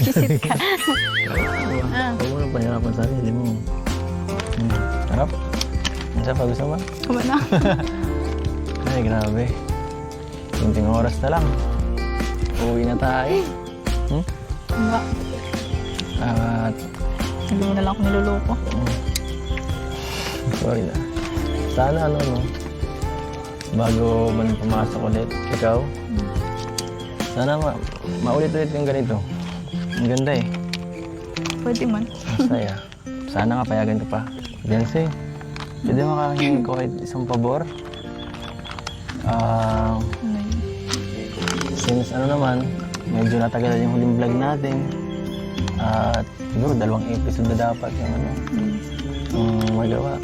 Visit ka. Huwag mo na pahirapan sa sarili mo. Harap? Ano siya pa gusto ba? Kuma na. Ay, grabe. Kunting oras na lang. Uwi na tayo. Diba? At... Hindi mo na lang ako niloloko. Sorry na. Sana ano, no? Bago man pumasok ulit, ikaw, sana maulit-ulit yung ganito. Ang ganda eh. Pwede man. Masaya. Sana nga payagan ka pa. Jancy, pwede makahingi ko kahit isang pabor? Since ano naman, medyo natagalan yung huling vlog natin. At siguro 2 episode na dapat yung ano, yung magawa.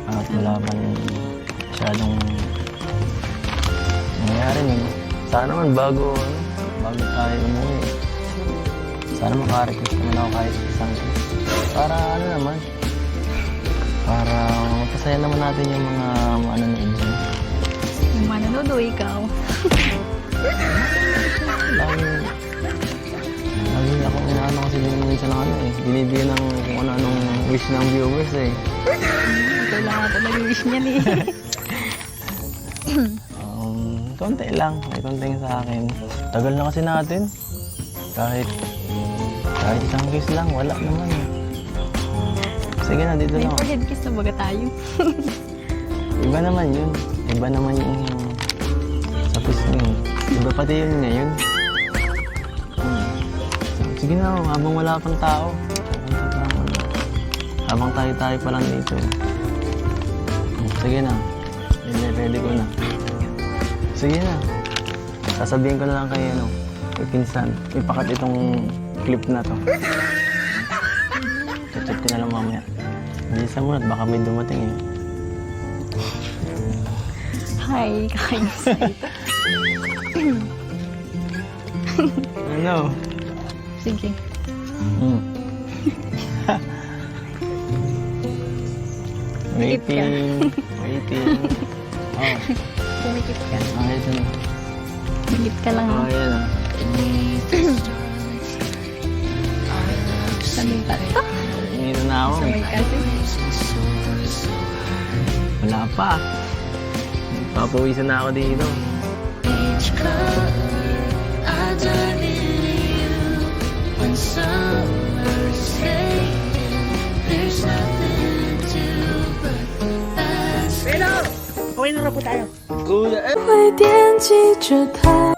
At wala man masyadong nangyari nun. Sana naman bago tayo umuwi. Sana makarequest naman ako kahit isang para ano naman, para mapasaya naman natin yung mga manonood dyan. Yung manonood o ikaw? Lagi akong inaano kasi din minsan ng ano eh. Binibigyan ng kung ano-anong wish ng viewers eh. Ito lang nga talaga wish niya ni. Konti lang. May konting sa akin. Tagal na kasi natin. Kahit isang kiss lang, wala naman. Sige na, dito May lang. forehead kiss na baga tayo. Iba naman yun. Iba naman yung sa kiss niyo. Iba pati yun ngayon. Sige na, habang wala pang tao. Habang tayo pa lang dito. Sige na. Ready ko na. Sige na. Sasabihin ko na lang kay pinsan. Ipakat itong clip na to. Chat ko na lang mamaya. Bilisan mo na, baka may dumating eh. Hi, kakainis na ito. Ano? Sige. Waiting. Oh, Sumikip ka. ito na. Sumikip ka lang. Oh, yan ah. Sabi pa ito. Ito na ako. Sabay kasi. Wala pa. Papawisan na ako dito. Each color I done in you when summer's fading. There's nothing to but that's Kuya, 会惦记着他。